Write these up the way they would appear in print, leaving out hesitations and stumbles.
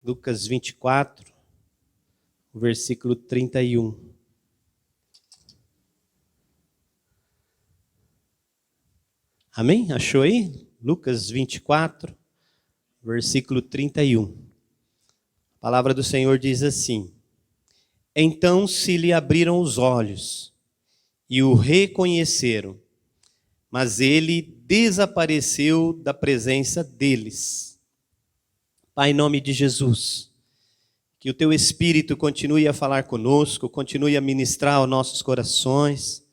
Lucas 24, versículo 31. Amém? Achou aí? Lucas 24, versículo 31. A palavra do Senhor diz assim: Então se lhe abriram os olhos e o reconheceram, mas ele desapareceu da presença deles. Pai, em nome de Jesus, que o teu Espírito continue a falar conosco, continue a ministrar aos nossos corações,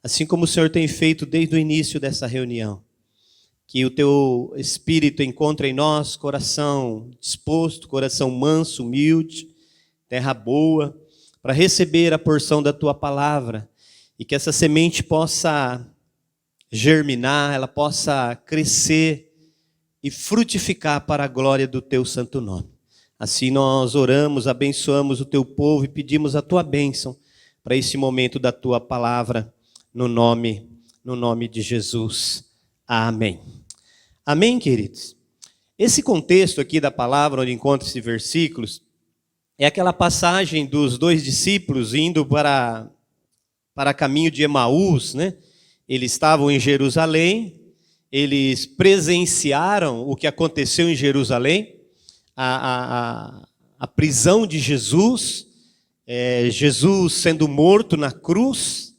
assim como o Senhor tem feito desde o início dessa reunião. Que o teu Espírito encontre em nós coração disposto, coração manso, humilde, terra boa, para receber a porção da tua palavra, e que essa semente possa germinar, ela possa crescer e frutificar para a glória do teu santo nome. Assim nós oramos, abençoamos o teu povo e pedimos a tua bênção para esse momento da tua palavra, no nome de Jesus. Amém. Amém, queridos? Esse contexto aqui da palavra, onde encontra esses versículos, é aquela passagem dos dois discípulos indo para caminho de Emaús, né? Eles estavam em Jerusalém, eles presenciaram o que aconteceu em Jerusalém, a prisão de Jesus, Jesus sendo morto na cruz,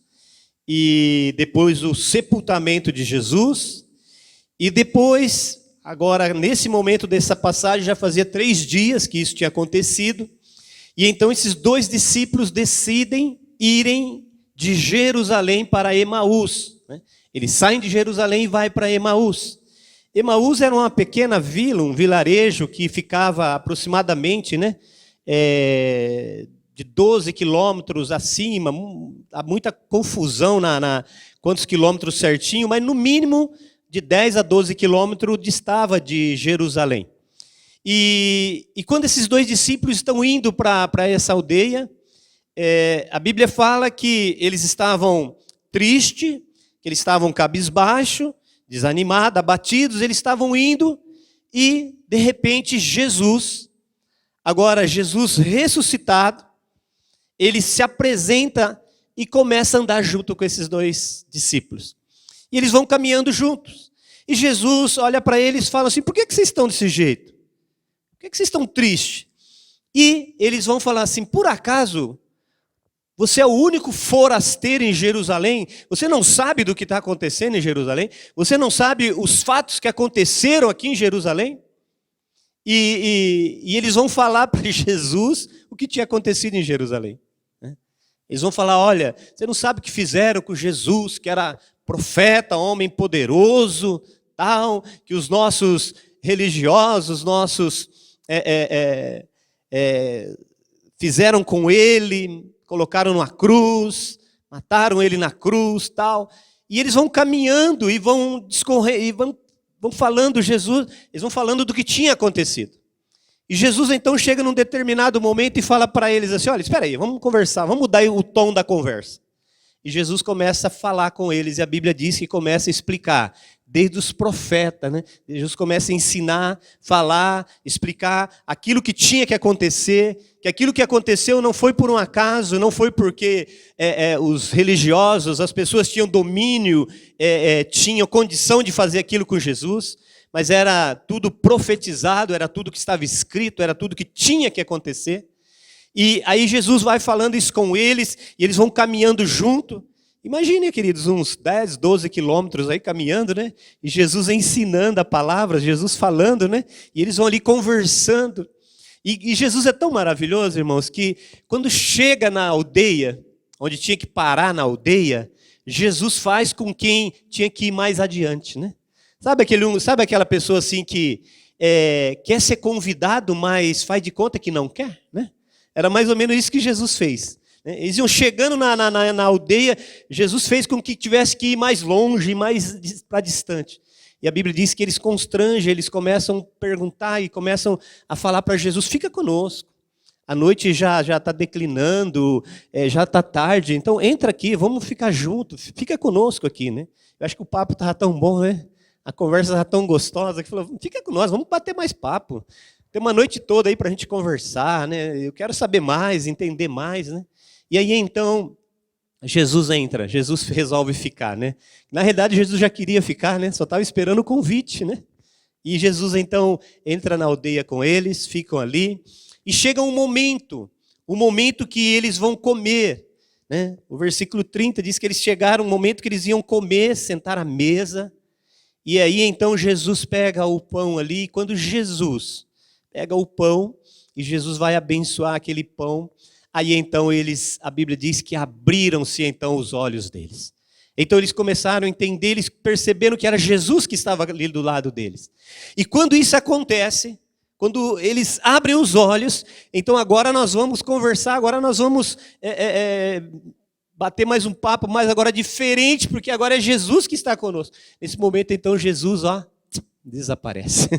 e depois o sepultamento de Jesus, e depois, agora nesse momento dessa passagem, já fazia 3 dias que isso tinha acontecido, e então esses dois discípulos decidem irem de Jerusalém para Emaús, né? Eles saem de Jerusalém e vão para Emaús. Emaús era uma pequena vila, um vilarejo que ficava aproximadamente, né, de 12 quilômetros acima. Há muita confusão na quantos quilômetros certinho, mas no mínimo de 10 a 12 quilômetros distava de Jerusalém. E quando esses dois discípulos estão indo para essa aldeia, a Bíblia fala que eles estavam tristes, que eles estavam cabisbaixo, desanimados, abatidos, eles estavam indo e, de repente, Jesus ressuscitado, ele se apresenta e começa a andar junto com esses dois discípulos. E eles vão caminhando juntos. E Jesus olha para eles e fala assim: por que vocês estão desse jeito? Por que vocês estão tristes? E eles vão falar assim: por acaso você é o único forasteiro em Jerusalém? Você não sabe do que está acontecendo em Jerusalém? Você não sabe os fatos que aconteceram aqui em Jerusalém? E eles vão falar para Jesus o que tinha acontecido em Jerusalém. Eles vão falar: olha, você não sabe o que fizeram com Jesus, que era profeta, homem poderoso, tal, que os nossos religiosos, fizeram com ele, colocaram numa cruz, mataram ele na cruz, tal. E eles vão caminhando e vão discorrer, e vão falando eles vão falando do que tinha acontecido. E Jesus então chega num determinado momento e fala para eles assim: olha, espera aí, vamos conversar, vamos mudar o tom da conversa. E Jesus começa a falar com eles, e a Bíblia diz que começa a explicar, desde os profetas, né? Jesus começa a ensinar, falar, explicar aquilo que tinha que acontecer, que aquilo que aconteceu não foi por um acaso, não foi porque os religiosos, as pessoas tinham domínio, tinham condição de fazer aquilo com Jesus, mas era tudo profetizado, era tudo que estava escrito, era tudo que tinha que acontecer. E aí Jesus vai falando isso com eles, e eles vão caminhando junto. Imagine, queridos, uns 10, 12 quilômetros aí caminhando, né? E Jesus ensinando a palavra, Jesus falando, né? E eles vão ali conversando. E Jesus é tão maravilhoso, irmãos, que quando chega na aldeia, onde tinha que parar na aldeia, Jesus faz com quem tinha que ir mais adiante, né? Sabe aquela pessoa assim que quer ser convidado, mas faz de conta que não quer, né? Era mais ou menos isso que Jesus fez. Eles iam chegando na aldeia, Jesus fez com que tivesse que ir mais longe, mais para distante. E a Bíblia diz que eles constrangem, eles começam a perguntar e começam a falar para Jesus: fica conosco. A noite já está declinando, já está tarde, então entra aqui, vamos ficar junto, fica conosco aqui, né? Eu acho que o papo estava tão bom, né? A conversa estava tão gostosa que falou: fica com nós, vamos bater mais papo. Tem uma noite toda aí para a gente conversar, né? Eu quero saber mais, entender mais, né? E aí então Jesus entra, Jesus resolve ficar, né? Na realidade Jesus já queria ficar, né? Só estava esperando o convite, né? E Jesus então entra na aldeia com eles, ficam ali e chega um momento que eles vão comer, né? O versículo 30 diz que eles chegaram um momento que eles iam comer, sentar à mesa. E aí então Jesus pega o pão ali, e quando Jesus pega o pão e Jesus vai abençoar aquele pão, aí então a Bíblia diz que abriram-se então os olhos deles. Então eles começaram a entender, eles perceberam que era Jesus que estava ali do lado deles. E quando isso acontece, quando eles abrem os olhos, então agora nós vamos conversar, agora nós vamos bater mais um papo, mas agora diferente, porque agora é Jesus que está conosco. Nesse momento então Jesus, desaparece.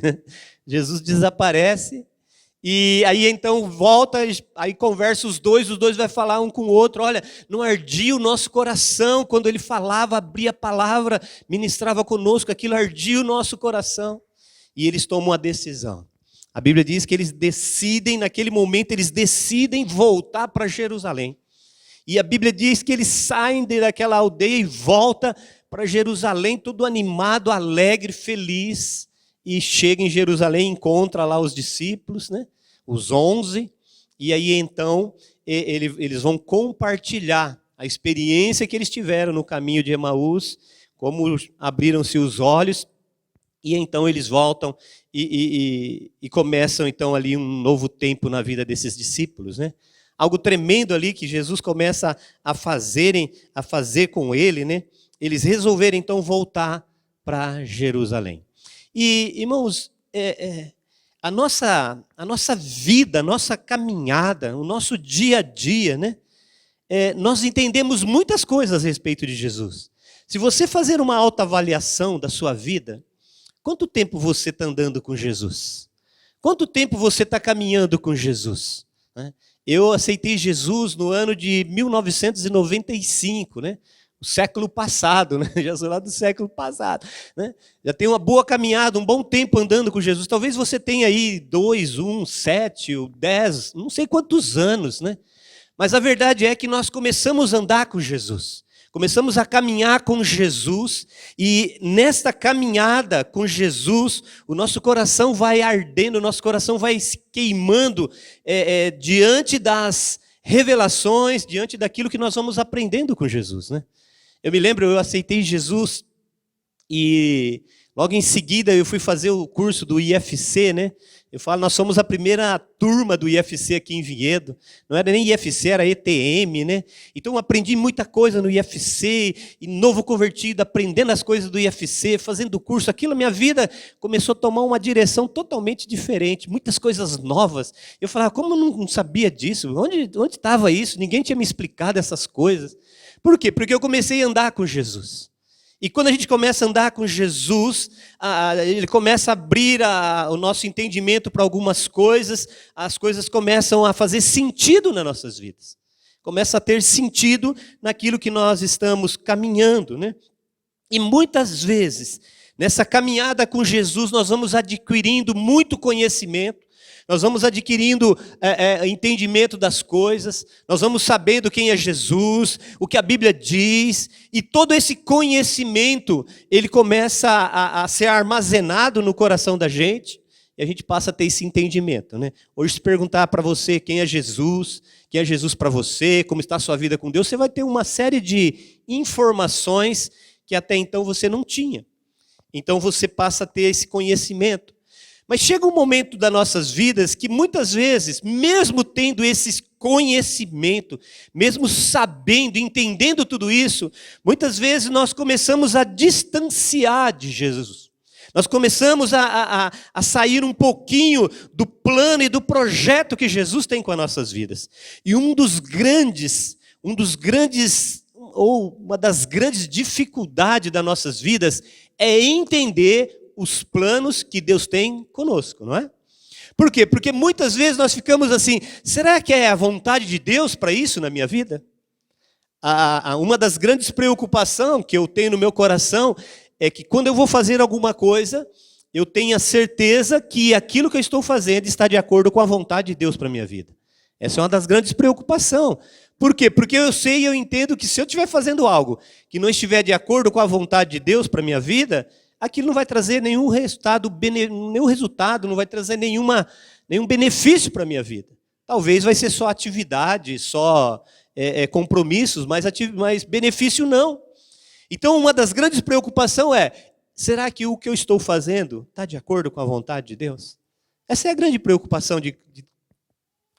Jesus desaparece. E aí então volta, aí conversa os dois vai falar um com o outro, olha, não ardia o nosso coração quando ele falava, abria a palavra, ministrava conosco, aquilo ardia o nosso coração. E eles tomam a decisão. A Bíblia diz que eles decidem, naquele momento eles decidem voltar para Jerusalém. E a Bíblia diz que eles saem daquela aldeia e voltam para Jerusalém, todo animado, alegre, feliz. E chega em Jerusalém, encontra lá os discípulos, né? Os 11, e aí então eles vão compartilhar a experiência que eles tiveram no caminho de Emaús, como abriram-se os olhos, e então eles voltam e começam então ali um novo tempo na vida desses discípulos, né? Algo tremendo ali que Jesus começa a fazer com ele, né? Eles resolveram então voltar para Jerusalém. E, irmãos, a nossa vida, a nossa caminhada, o nosso dia a dia, né? Nós entendemos muitas coisas a respeito de Jesus. Se você fazer uma autoavaliação da sua vida, quanto tempo você está andando com Jesus? Quanto tempo você está caminhando com Jesus? Eu aceitei Jesus no ano de 1995, né? O século passado, né? Já sou lá do século passado, né? Já tenho uma boa caminhada, um bom tempo andando com Jesus. Talvez você tenha aí 2, 1, 7, 10, não sei quantos anos, né? Mas a verdade é que nós começamos a andar com Jesus. Começamos a caminhar com Jesus e nesta caminhada com Jesus, o nosso coração vai ardendo, o nosso coração vai se queimando diante das revelações, diante daquilo que nós vamos aprendendo com Jesus, né? Eu me lembro, eu aceitei Jesus e logo em seguida eu fui fazer o curso do IFC, né? Eu falo, nós somos a primeira turma do IFC aqui em Vinhedo. Não era nem IFC, era ETM, né? Então eu aprendi muita coisa no IFC, e novo convertido, aprendendo as coisas do IFC, fazendo o curso. Aquilo, a minha vida começou a tomar uma direção totalmente diferente, muitas coisas novas. Eu falava, como eu não sabia disso? Onde estava isso? Ninguém tinha me explicado essas coisas. Por quê? Porque eu comecei a andar com Jesus. E quando a gente começa a andar com Jesus, ele começa a abrir o nosso entendimento para algumas coisas, as coisas começam a fazer sentido nas nossas vidas. Começa a ter sentido naquilo que nós estamos caminhando, né? E muitas vezes, nessa caminhada com Jesus, nós vamos adquirindo muito conhecimento, nós vamos adquirindo entendimento das coisas, nós vamos sabendo quem é Jesus, o que a Bíblia diz, e todo esse conhecimento, ele começa a ser armazenado no coração da gente, e a gente passa a ter esse entendimento, né? Hoje, se perguntar para você quem é Jesus para você, como está a sua vida com Deus, você vai ter uma série de informações que até então você não tinha. Então você passa a ter esse conhecimento. Mas chega um momento das nossas vidas que muitas vezes, mesmo tendo esse conhecimento, mesmo sabendo, entendendo tudo isso, muitas vezes nós começamos a distanciar de Jesus. Nós começamos a sair um pouquinho do plano e do projeto que Jesus tem com as nossas vidas. E uma das grandes dificuldades das nossas vidas é entender os planos que Deus tem conosco, não é? Por quê? Porque muitas vezes nós ficamos assim, será que é a vontade de Deus para isso na minha vida? Uma das grandes preocupações que eu tenho no meu coração é que quando eu vou fazer alguma coisa, eu tenha certeza que aquilo que eu estou fazendo está de acordo com a vontade de Deus para a minha vida. Essa é uma das grandes preocupações. Por quê? Porque eu sei e eu entendo que se eu estiver fazendo algo que não estiver de acordo com a vontade de Deus para a minha vida, aquilo não vai trazer nenhum resultado, não vai trazer nenhum benefício para a minha vida. Talvez vai ser só atividade, só compromissos, mas benefício não. Então, uma das grandes preocupações é, será que o que eu estou fazendo está de acordo com a vontade de Deus? Essa é a grande preocupação de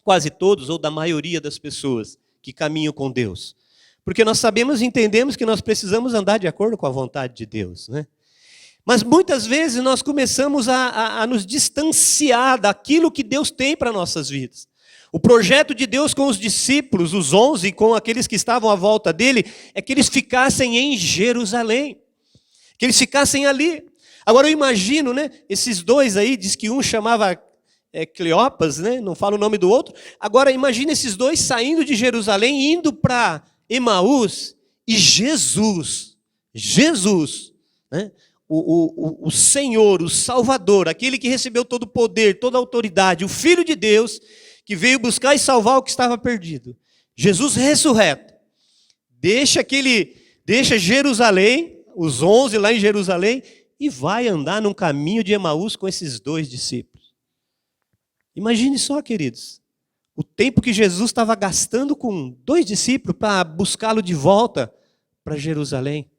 quase todos, ou da maioria das pessoas que caminham com Deus. Porque nós sabemos e entendemos que nós precisamos andar de acordo com a vontade de Deus, né? Mas muitas vezes nós começamos a nos distanciar daquilo que Deus tem para nossas vidas. O projeto de Deus com os discípulos, os 11, com aqueles que estavam à volta dele, é que eles ficassem em Jerusalém. Que eles ficassem ali. Agora eu imagino, né, esses dois aí, diz que um chamava Cleopas, né, não fala o nome do outro. Agora imagine esses dois saindo de Jerusalém, indo para Emaús, e Jesus, né, o Senhor, o Salvador, aquele que recebeu todo o poder, toda a autoridade, o Filho de Deus, que veio buscar e salvar o que estava perdido. Jesus ressurreto. Deixa Jerusalém, os 11 lá em Jerusalém, e vai andar num caminho de Emaús com esses dois discípulos. Imagine só, queridos, o tempo que Jesus estava gastando com dois discípulos para buscá-lo de volta para Jerusalém,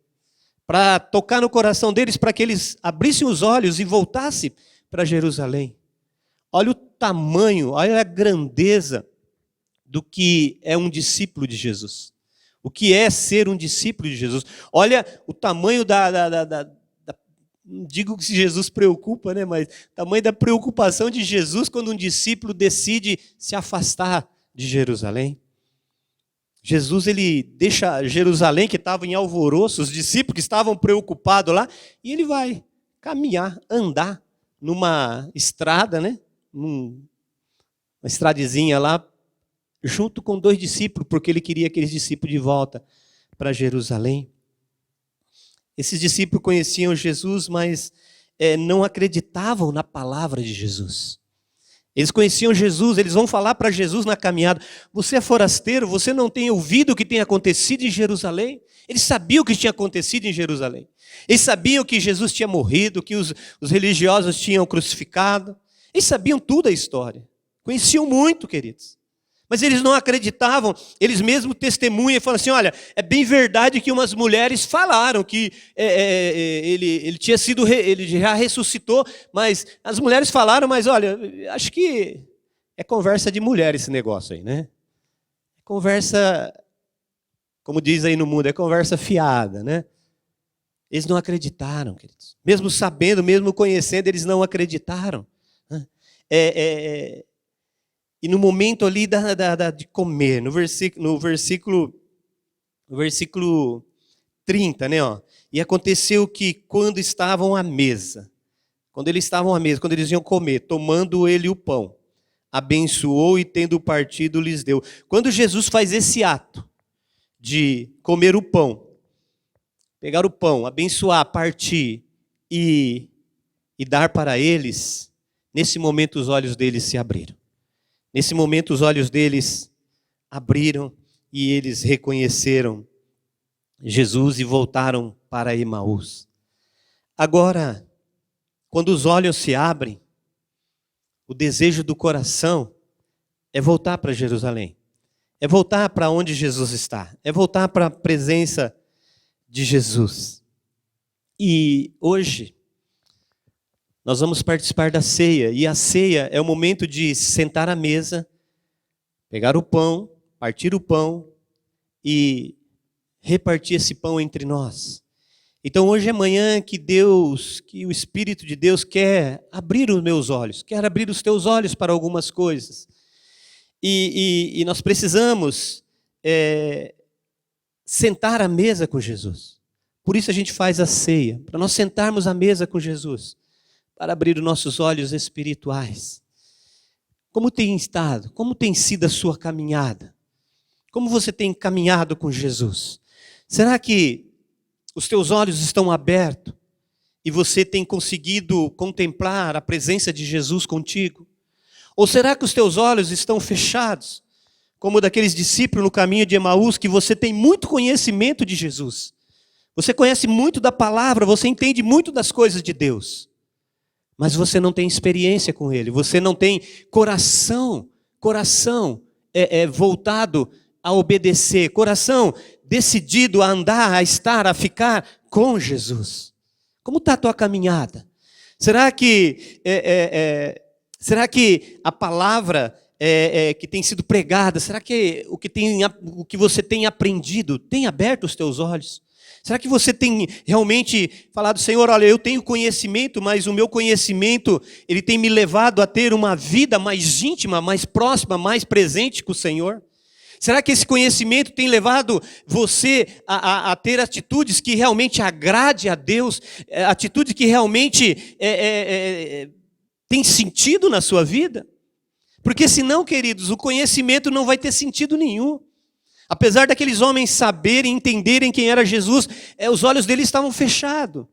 para tocar no coração deles, para que eles abrissem os olhos e voltassem para Jerusalém. Olha o tamanho, olha a grandeza do que é um discípulo de Jesus. O que é ser um discípulo de Jesus. Olha o tamanho não digo que Jesus preocupa, né? Mas o tamanho da preocupação de Jesus quando um discípulo decide se afastar de Jerusalém. Jesus, ele deixa Jerusalém, que estava em alvoroço, os discípulos que estavam preocupados lá, e ele vai caminhar, andar numa estrada, né? Uma estradezinha lá, junto com dois discípulos, porque ele queria aqueles discípulos de volta para Jerusalém. Esses discípulos conheciam Jesus, mas não acreditavam na palavra de Jesus. Eles conheciam Jesus, eles vão falar para Jesus na caminhada: você é forasteiro, você não tem ouvido o que tem acontecido em Jerusalém? Eles sabiam o que tinha acontecido em Jerusalém. Eles sabiam que Jesus tinha morrido, que os religiosos tinham crucificado. Eles sabiam tudo a história. Conheciam muito, queridos. Mas eles não acreditavam, eles mesmos testemunham e falam assim: olha, é bem verdade que umas mulheres falaram que ele já ressuscitou, mas as mulheres falaram, mas olha, acho que é conversa de mulher esse negócio aí, né? Conversa, como diz aí no mundo, é conversa fiada, né? Eles não acreditaram, queridos. Mesmo sabendo, mesmo conhecendo, eles não acreditaram. E no momento ali de comer, no versículo 30, né? Ó, e aconteceu que quando eles estavam à mesa, quando eles iam comer, tomando ele o pão, abençoou e tendo partido lhes deu. Quando Jesus faz esse ato de comer o pão, pegar o pão, abençoar, partir e dar para eles, nesse momento os olhos deles se abriram. Nesse momento os olhos deles abriram e eles reconheceram Jesus e voltaram para Emaús. Agora, quando os olhos se abrem, o desejo do coração é voltar para Jerusalém. É voltar para onde Jesus está. É voltar para a presença de Jesus. E hoje nós vamos participar da ceia, e a ceia é o momento de sentar à mesa, pegar o pão, partir o pão e repartir esse pão entre nós. Então hoje é manhã que o Espírito de Deus quer abrir os meus olhos, quer abrir os teus olhos para algumas coisas. E nós precisamos sentar à mesa com Jesus. Por isso a gente faz a ceia, para nós sentarmos à mesa com Jesus, para abrir os nossos olhos espirituais. Como tem estado? Como tem sido a sua caminhada? Como você tem caminhado com Jesus? Será que os teus olhos estão abertos e você tem conseguido contemplar a presença de Jesus contigo? Ou será que os teus olhos estão fechados, como daqueles discípulos no caminho de Emaús, que você tem muito conhecimento de Jesus? Você conhece muito da palavra, você entende muito das coisas de Deus, mas você não tem experiência com Ele, você não tem coração voltado a obedecer, coração decidido a andar, a estar, a ficar com Jesus. Como está a tua caminhada? Será que a palavra que tem sido pregada, será que o que você tem aprendido tem aberto os teus olhos? Será que você tem realmente falado, Senhor, olha, eu tenho conhecimento, mas o meu conhecimento, ele tem me levado a ter uma vida mais íntima, mais próxima, mais presente com o Senhor? Será que esse conhecimento tem levado você a ter atitudes que realmente agrade a Deus, atitudes que realmente têm sentido na sua vida? Porque senão, queridos, o conhecimento não vai ter sentido nenhum. Apesar daqueles homens saberem, entenderem quem era Jesus, os olhos deles estavam fechados.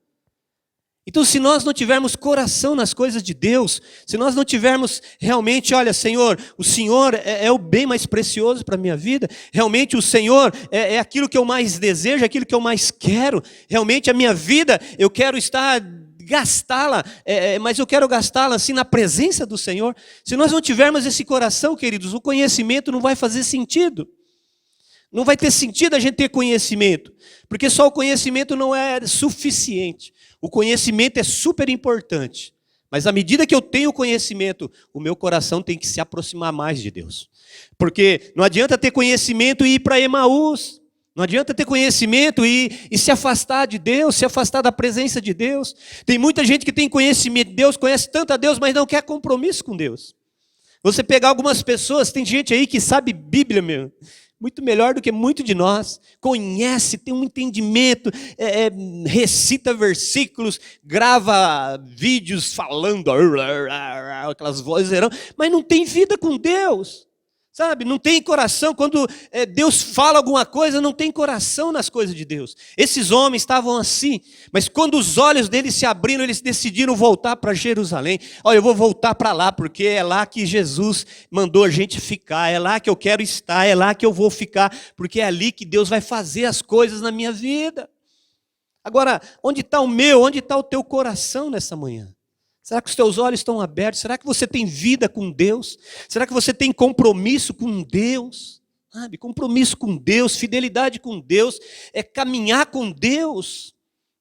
Então, se nós não tivermos coração nas coisas de Deus, se nós não tivermos realmente, olha, Senhor, o Senhor é o bem mais precioso para a minha vida, realmente o Senhor é aquilo que eu mais desejo, aquilo que eu mais quero, realmente a minha vida, eu quero gastá-la, mas eu quero gastá-la assim na presença do Senhor. Se nós não tivermos esse coração, queridos, o conhecimento não vai fazer sentido. Não vai ter sentido a gente ter conhecimento, porque só o conhecimento não é suficiente. O conhecimento é super importante, mas à medida que eu tenho conhecimento, o meu coração tem que se aproximar mais de Deus. Porque não adianta ter conhecimento e ir para Emaús, não adianta ter conhecimento e se afastar de Deus, se afastar da presença de Deus. Tem muita gente que tem conhecimento de Deus, conhece tanto a Deus, mas não quer compromisso com Deus. Você pegar algumas pessoas, tem gente aí que sabe Bíblia mesmo, muito melhor do que muito de nós, conhece, tem um entendimento, recita versículos, grava vídeos falando, aquelas vozes, mas não tem vida com Deus, sabe? Não tem coração. Quando Deus fala alguma coisa, não tem coração nas coisas de Deus. Esses homens estavam assim, mas quando os olhos deles se abriram, eles decidiram voltar para Jerusalém. Olha, eu vou voltar para lá, porque é lá que Jesus mandou a gente ficar, é lá que eu quero estar, é lá que eu vou ficar, porque é ali que Deus vai fazer as coisas na minha vida. Agora, onde está onde está o teu coração nessa manhã? Será que os teus olhos estão abertos? Será que você tem vida com Deus? Será que você tem compromisso com Deus? Sabe? Compromisso com Deus, fidelidade com Deus, é caminhar com Deus.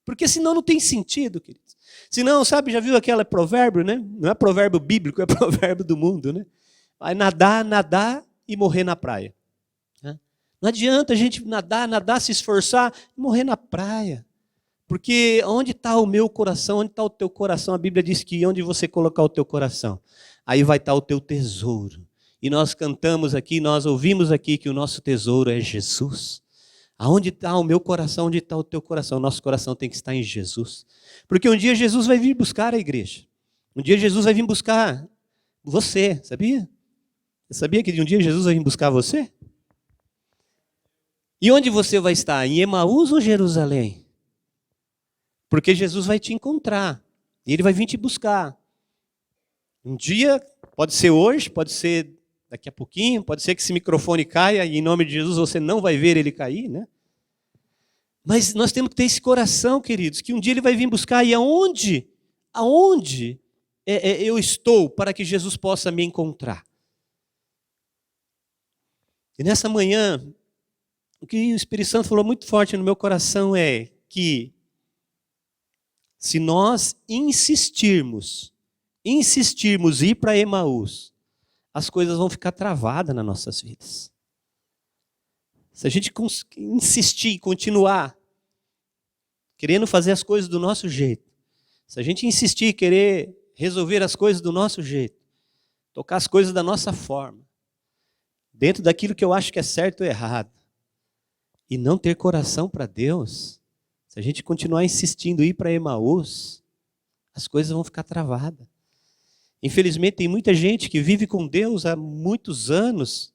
Porque senão não tem sentido, queridos. Senão, sabe, já viu aquele provérbio, né? Não é provérbio bíblico, é provérbio do mundo, né? Vai nadar e morrer na praia. Não adianta a gente nadar, se esforçar e morrer na praia. Porque onde está o meu coração, onde está o teu coração? A Bíblia diz que onde você colocar o teu coração, aí vai estar o teu tesouro. E nós cantamos aqui, nós ouvimos aqui que o nosso tesouro é Jesus. Aonde está o meu coração, onde está o teu coração? O nosso coração tem que estar em Jesus. Porque um dia Jesus vai vir buscar a igreja. Um dia Jesus vai vir buscar você, sabia? Você sabia que um dia Jesus vai vir buscar você? E onde você vai estar? Em Emaús ou Jerusalém? Porque Jesus vai te encontrar, e Ele vai vir te buscar. Um dia, pode ser hoje, pode ser daqui a pouquinho, pode ser que esse microfone caia, e em nome de Jesus você não vai ver ele cair, né? Mas nós temos que ter esse coração, queridos, que um dia Ele vai vir buscar, e aonde eu estou para que Jesus possa me encontrar? E nessa manhã, o que o Espírito Santo falou muito forte no meu coração é que se nós insistirmos em ir para Emaús, as coisas vão ficar travadas nas nossas vidas. Se a gente insistir, continuar querendo fazer as coisas do nosso jeito, se a gente insistir, querer resolver as coisas do nosso jeito, tocar as coisas da nossa forma, dentro daquilo que eu acho que é certo ou errado, e não ter coração para Deus, se a gente continuar insistindo em ir para Emaús, as coisas vão ficar travadas. Infelizmente, tem muita gente que vive com Deus há muitos anos,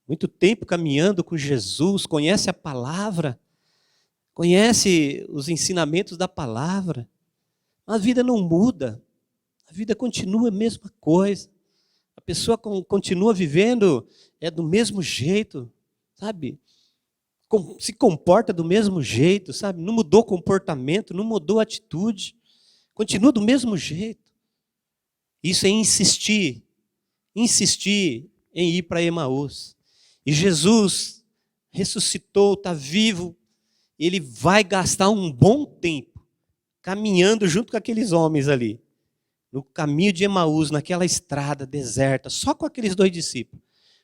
muito tempo caminhando com Jesus, conhece a palavra, conhece os ensinamentos da palavra, A vida não muda, a vida continua a mesma coisa. A pessoa continua vivendo do mesmo jeito, sabe? Se comporta do mesmo jeito, sabe? Não mudou comportamento, não mudou atitude, continua do mesmo jeito. Isso é insistir em ir para Emaús. E Jesus ressuscitou, está vivo, ele vai gastar um bom tempo caminhando junto com aqueles homens ali, no caminho de Emaús, naquela estrada deserta, só com aqueles 2 discípulos,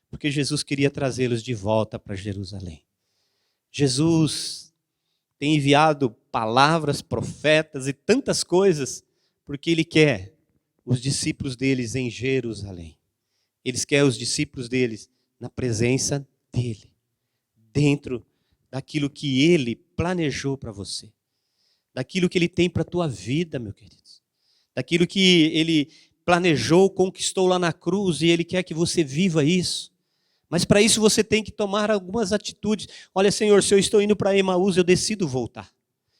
porque Jesus queria trazê-los de volta para Jerusalém. Jesus tem enviado palavras, profetas e tantas coisas, porque Ele quer os discípulos deles em Jerusalém. Eles querem os discípulos deles na presença dEle, dentro daquilo que Ele planejou para você, daquilo que Ele tem para a tua vida, meu querido, daquilo que Ele planejou, conquistou lá na cruz, e Ele quer que você viva isso. Mas para isso você tem que tomar algumas atitudes. Olha, Senhor, se eu estou indo para Emaús, eu decido voltar.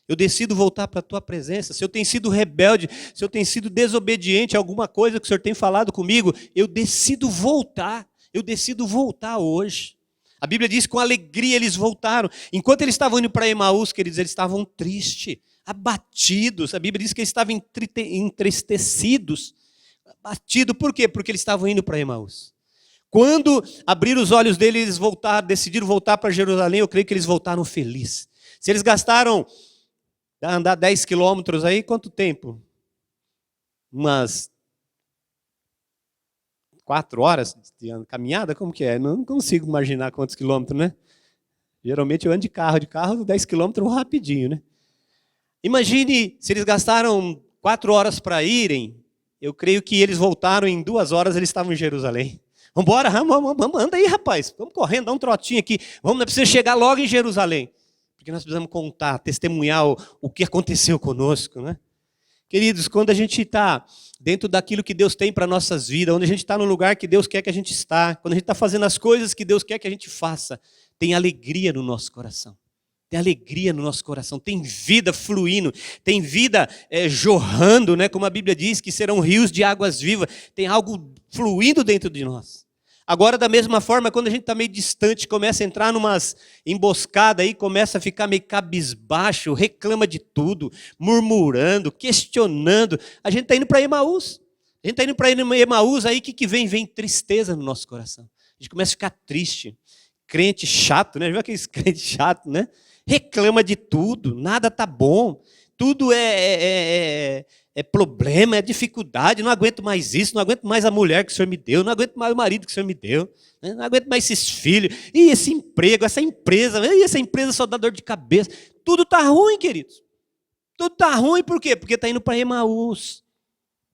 Eu decido voltar para a Tua presença. Se eu tenho sido rebelde, se eu tenho sido desobediente a alguma coisa que o Senhor tem falado comigo, eu decido voltar. Eu decido voltar hoje. A Bíblia diz que com alegria eles voltaram. Enquanto eles estavam indo para Emaús, queridos, eles estavam tristes, abatidos. A Bíblia diz que eles estavam entristecidos. Abatidos, por quê? Porque eles estavam indo para Emaús. Quando abriram os olhos deles, eles voltaram, decidiram voltar para Jerusalém, eu creio que eles voltaram felizes. Se eles gastaram andar 10 quilômetros aí, quanto tempo? Umas 4 horas de caminhada? Como que é? Não consigo imaginar quantos quilômetros, né? Geralmente eu ando de carro 10 quilômetros rapidinho, né? Imagine se eles gastaram 4 horas para irem, eu creio que eles voltaram em 2 horas, eles estavam em Jerusalém. Vamos embora, vamos, anda aí, rapaz. Vamos correndo, dá um trotinho aqui. Vamos, nós precisamos chegar logo em Jerusalém. Porque nós precisamos contar, testemunhar o que aconteceu conosco, né? Queridos, quando a gente está dentro daquilo que Deus tem para nossas vidas, onde a gente está no lugar que Deus quer que a gente está, quando a gente está fazendo as coisas que Deus quer que a gente faça, tem alegria no nosso coração. Tem alegria no nosso coração, tem vida fluindo, tem vida jorrando, né? Como a Bíblia diz, que serão rios de águas vivas. Tem algo fluindo dentro de nós. Agora, da mesma forma, quando a gente está meio distante, começa a entrar numas emboscadas aí, começa a ficar meio cabisbaixo, reclama de tudo, murmurando, questionando. A gente está indo para Emaús. A gente está indo para Emaús, aí o que vem? Vem tristeza no nosso coração. A gente começa a ficar triste. Crente chato, né? Já viu aqueles crentes chatos, né? Reclama de tudo, nada tá bom, tudo é problema, é dificuldade, não aguento mais isso, não aguento mais a mulher que o Senhor me deu, não aguento mais o marido que o Senhor me deu, né? Não aguento mais esses filhos, e esse emprego, essa empresa só dá dor de cabeça. Tudo tá ruim, queridos. Tudo tá ruim por quê? Porque está indo para Emaús,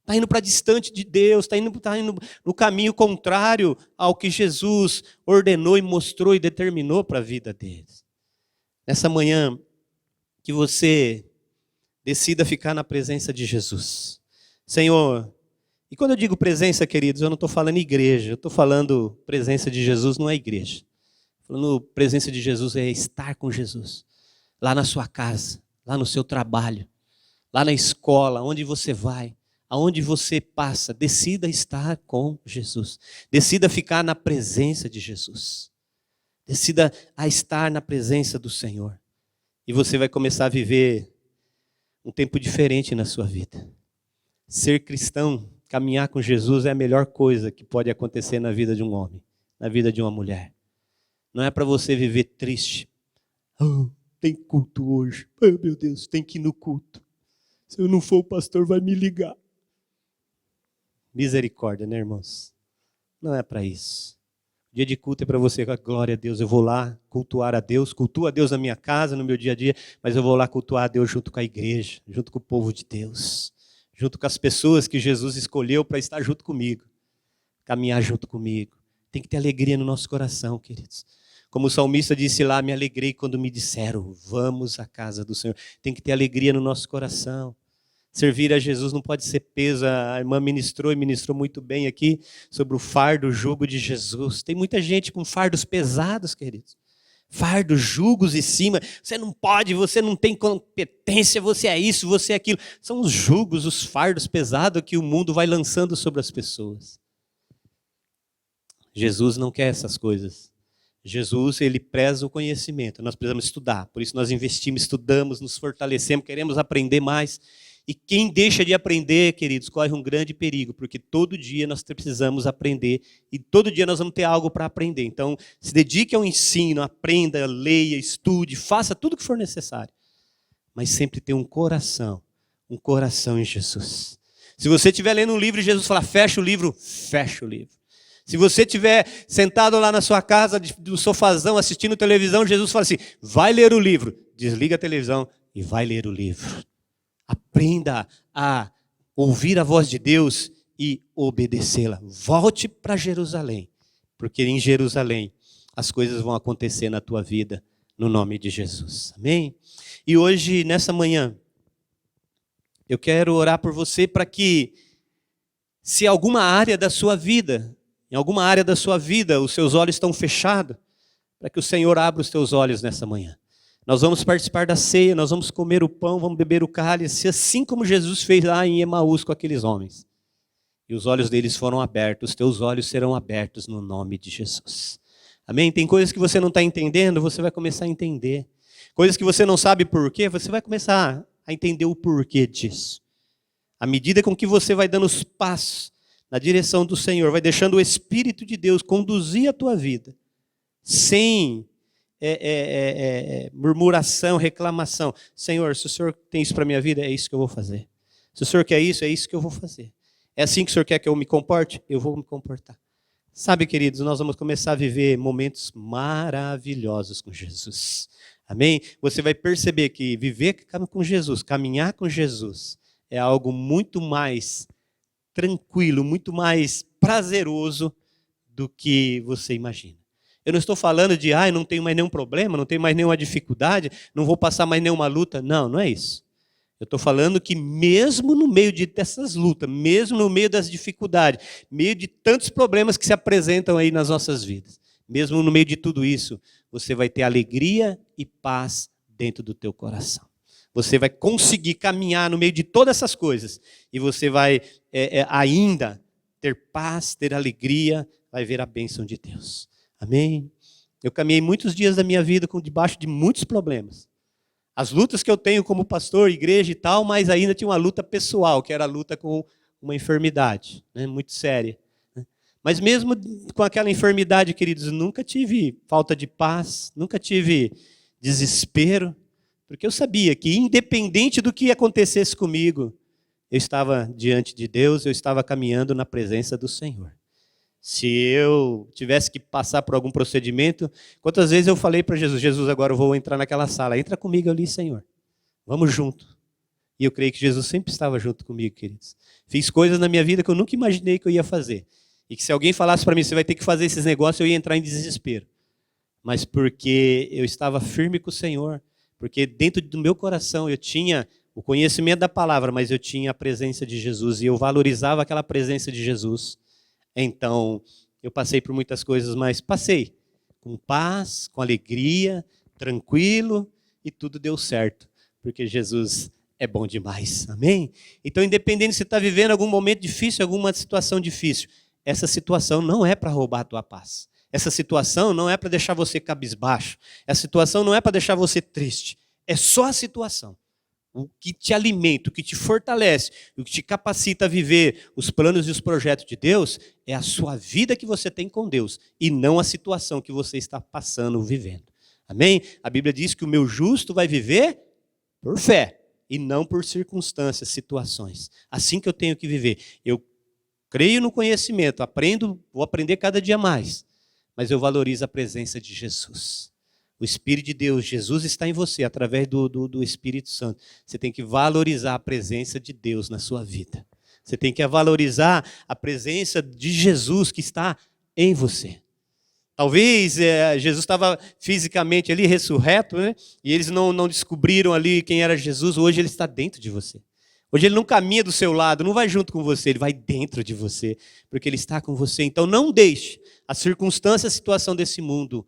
está indo para distante de Deus, está indo no caminho contrário ao que Jesus ordenou e mostrou e determinou para a vida deles. Nessa manhã, que você decida ficar na presença de Jesus. Senhor, e quando eu digo presença, queridos, eu não estou falando igreja, eu estou falando presença de Jesus não é igreja. Falando presença de Jesus é estar com Jesus. Lá na sua casa, lá no seu trabalho, lá na escola, onde você vai, aonde você passa, decida estar com Jesus. Decida ficar na presença de Jesus. Decida a estar na presença do Senhor. E você vai começar a viver um tempo diferente na sua vida. Ser cristão, caminhar com Jesus é a melhor coisa que pode acontecer na vida de um homem, na vida de uma mulher. Não é para você viver triste. Oh, tem culto hoje. Oh, meu Deus, tem que ir no culto. Se eu não for, o pastor vai me ligar. Misericórdia, né, irmãos? Não é para isso. Dia de culto é para você, glória a Deus, eu vou lá cultuar a Deus, cultuo a Deus na minha casa, no meu dia a dia, mas eu vou lá cultuar a Deus junto com a igreja, junto com o povo de Deus, junto com as pessoas que Jesus escolheu para estar junto comigo, caminhar junto comigo. Tem que ter alegria no nosso coração, queridos. Como o salmista disse lá, me alegrei quando me disseram, vamos à casa do Senhor. Tem que ter alegria no nosso coração. Servir a Jesus não pode ser peso. A irmã ministrou e ministrou muito bem aqui sobre o fardo, o jugo de Jesus. Tem muita gente com fardos pesados, queridos. Fardos, jugos em cima. Você não pode, você não tem competência, você é isso, você é aquilo. São os jugos, os fardos pesados que o mundo vai lançando sobre as pessoas. Jesus não quer essas coisas. Jesus, ele preza o conhecimento. Nós precisamos estudar. Por isso nós investimos, estudamos, nos fortalecemos, queremos aprender mais. E quem deixa de aprender, queridos, corre um grande perigo, porque todo dia nós precisamos aprender e todo dia nós vamos ter algo para aprender. Então, se dedique ao ensino, aprenda, leia, estude, faça tudo o que for necessário. Mas sempre tenha um coração em Jesus. Se você estiver lendo um livro e Jesus falar, fecha o livro, fecha o livro. Se você estiver sentado lá na sua casa, no sofazão, assistindo televisão, Jesus fala assim, vai ler o livro. Desliga a televisão e vai ler o livro. Aprenda a ouvir a voz de Deus e obedecê-la. Volte para Jerusalém, porque em Jerusalém as coisas vão acontecer na tua vida, no nome de Jesus. Amém? E hoje, nessa manhã, eu quero orar por você para que, se alguma área da sua vida, em alguma área da sua vida, os seus olhos estão fechados, para que o Senhor abra os teus olhos nessa manhã. Nós vamos participar da ceia, nós vamos comer o pão, vamos beber o cálice, assim como Jesus fez lá em Emaús com aqueles homens. E os olhos deles foram abertos, os teus olhos serão abertos no nome de Jesus. Amém? Tem coisas que você não está entendendo, você vai começar a entender. Coisas que você não sabe por quê, você vai começar a entender o porquê disso. À medida com que você vai dando os passos na direção do Senhor, vai deixando o Espírito de Deus conduzir a tua vida, sem murmuração, reclamação. Senhor, se o Senhor tem isso para a minha vida, é isso que eu vou fazer. Se o Senhor quer isso, é isso que eu vou fazer. É assim que o Senhor quer que eu me comporte? Eu vou me comportar. Sabe, queridos, nós vamos começar a viver momentos maravilhosos com Jesus. Amém? Você vai perceber que viver com Jesus, caminhar com Jesus, é algo muito mais tranquilo, muito mais prazeroso do que você imagina. Eu não estou falando de, não tenho mais nenhum problema, não tenho mais nenhuma dificuldade, não vou passar mais nenhuma luta. Não, não é isso. Eu estou falando que mesmo no meio dessas lutas, mesmo no meio das dificuldades, meio de tantos problemas que se apresentam aí nas nossas vidas, mesmo no meio de tudo isso, você vai ter alegria e paz dentro do teu coração. Você vai conseguir caminhar no meio de todas essas coisas e você vai ainda ter paz, ter alegria, vai ver a bênção de Deus. Amém? Eu caminhei muitos dias da minha vida debaixo de muitos problemas. As lutas que eu tenho como pastor, igreja e tal, mas ainda tinha uma luta pessoal, que era a luta com uma enfermidade, né, muito séria. Mas mesmo com aquela enfermidade, queridos, nunca tive falta de paz, nunca tive desespero, porque eu sabia que independente do que acontecesse comigo, eu estava diante de Deus, eu estava caminhando na presença do Senhor. Se eu tivesse que passar por algum procedimento, quantas vezes eu falei para Jesus, Jesus, agora eu vou entrar naquela sala, entra comigo ali, Senhor, vamos junto. E eu creio que Jesus sempre estava junto comigo, queridos. Fiz coisas na minha vida que eu nunca imaginei que eu ia fazer. E que se alguém falasse para mim, você vai ter que fazer esses negócios, eu ia entrar em desespero. Mas porque eu estava firme com o Senhor, porque dentro do meu coração eu tinha o conhecimento da palavra, mas eu tinha a presença de Jesus e eu valorizava aquela presença de Jesus. Então, eu passei por muitas coisas, mas passei com paz, com alegria, tranquilo, e tudo deu certo, porque Jesus é bom demais, amém? Então, independente se você está vivendo algum momento difícil, alguma situação difícil, essa situação não é para roubar a tua paz. Essa situação não é para deixar você cabisbaixo. Essa situação não é para deixar você triste. É só a situação. O que te alimenta, o que te fortalece, o que te capacita a viver os planos e os projetos de Deus é a sua vida que você tem com Deus e não a situação que você está passando, vivendo. Amém? A Bíblia diz que o meu justo vai viver por fé e não por circunstâncias, situações. Assim que eu tenho que viver. Eu creio no conhecimento, vou aprender cada dia mais, mas eu valorizo a presença de Jesus. O Espírito de Deus, Jesus está em você, através do Espírito Santo. Você tem que valorizar a presença de Deus na sua vida. Você tem que valorizar a presença de Jesus que está em você. Talvez Jesus estava fisicamente ali, ressurreto, né? E eles não descobriram ali quem era Jesus. Hoje ele está dentro de você. Hoje ele não caminha do seu lado, não vai junto com você, ele vai dentro de você, porque ele está com você. Então não deixe a circunstância, a situação desse mundo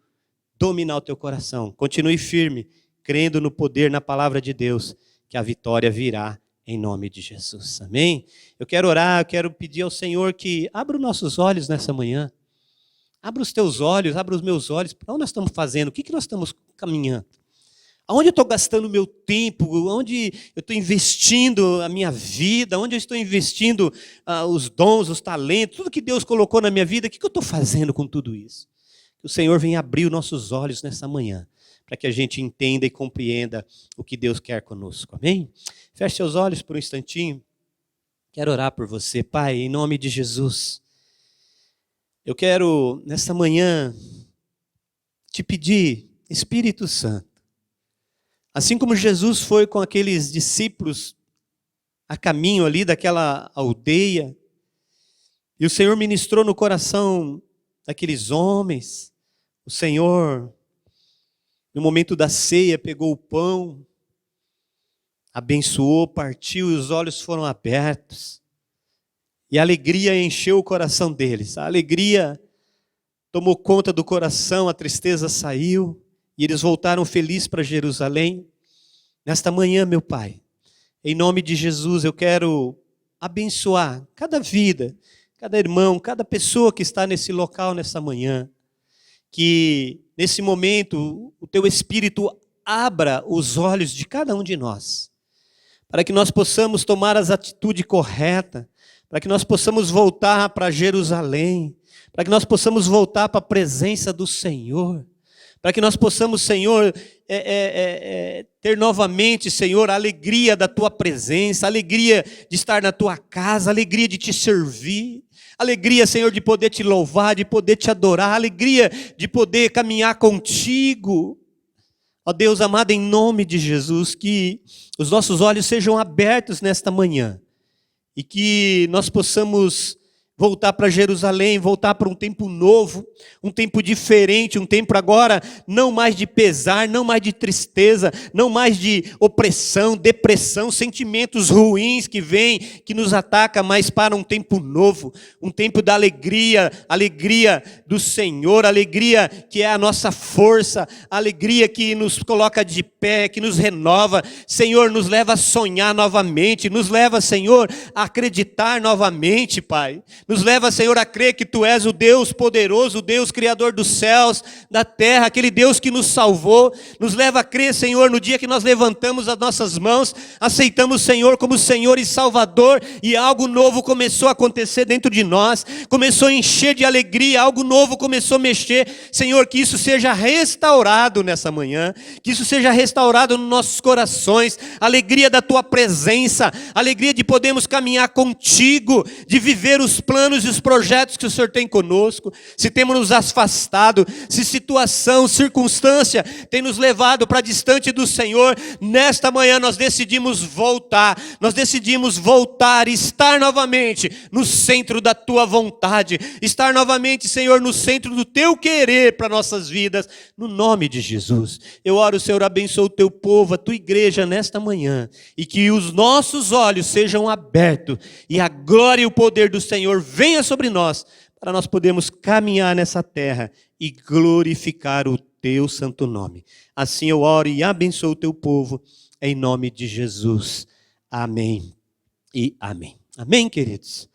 dominar o teu coração. Continue firme, crendo no poder, na palavra de Deus, que a vitória virá em nome de Jesus. Amém? Eu quero orar, eu quero pedir ao Senhor que abra os nossos olhos nessa manhã. Abra os teus olhos, abra os meus olhos. Para onde nós estamos fazendo? O que nós estamos caminhando? Aonde eu estou gastando o meu tempo? Onde eu estou investindo a minha vida? Onde eu estou investindo os dons, os talentos? Tudo que Deus colocou na minha vida, o que eu estou fazendo com tudo isso? Que o Senhor venha abrir os nossos olhos nessa manhã, para que a gente entenda e compreenda o que Deus quer conosco. Amém? Feche seus olhos por um instantinho. Quero orar por você, Pai, em nome de Jesus. Eu quero, nessa manhã, te pedir, Espírito Santo, assim como Jesus foi com aqueles discípulos a caminho ali daquela aldeia, e o Senhor ministrou no coração daqueles homens, o Senhor, no momento da ceia, pegou o pão, abençoou, partiu e os olhos foram abertos. E a alegria encheu o coração deles. A alegria tomou conta do coração, a tristeza saiu. E eles voltaram felizes para Jerusalém. Nesta manhã, meu Pai, em nome de Jesus, eu quero abençoar cada vida, cada irmão, cada pessoa que está nesse local nessa manhã. Que nesse momento o Teu Espírito abra os olhos de cada um de nós, para que nós possamos tomar as atitudes corretas, para que nós possamos voltar para Jerusalém, para que nós possamos voltar para a presença do Senhor, para que nós possamos, Senhor, ter novamente, Senhor, a alegria da Tua presença, a alegria de estar na Tua casa, a alegria de Te servir, a alegria, Senhor, de poder Te louvar, de poder Te adorar, a alegria de poder caminhar contigo. Ó Deus amado, em nome de Jesus, que os nossos olhos sejam abertos nesta manhã e que nós possamos voltar para Jerusalém, voltar para um tempo novo, um tempo diferente, um tempo agora não mais de pesar, não mais de tristeza, não mais de opressão, depressão, sentimentos ruins que vêm, que nos atacam, mas para um tempo novo, um tempo da alegria, alegria do Senhor, alegria que é a nossa força, alegria que nos coloca de pé, que nos renova. Senhor, nos leva a sonhar novamente, nos leva, Senhor, a acreditar novamente, Pai. Nos leva, Senhor, a crer que Tu és o Deus poderoso, o Deus criador dos céus, da terra, aquele Deus que nos salvou. Nos leva a crer, Senhor, no dia que nós levantamos as nossas mãos, aceitamos o Senhor como Senhor e Salvador, e algo novo começou a acontecer dentro de nós, começou a encher de alegria, algo novo começou a mexer. Senhor, que isso seja restaurado nessa manhã, que isso seja restaurado nos nossos corações, a alegria da Tua presença, a alegria de podermos caminhar contigo, de viver os planos e os projetos que o Senhor tem conosco. Se temos nos afastado, se situação, circunstância tem nos levado para distante do Senhor, nesta manhã nós decidimos voltar e estar novamente no centro da Tua vontade, estar novamente, Senhor, no centro do Teu querer para nossas vidas, no nome de Jesus. Eu oro, Senhor, abençoa o Teu povo, a Tua igreja nesta manhã, e que os nossos olhos sejam abertos, e a glória e o poder do Senhor venha sobre nós, para nós podermos caminhar nessa terra e glorificar o Teu santo nome. Assim eu oro e abençoo o Teu povo, em nome de Jesus. Amém e amém. Amém, queridos?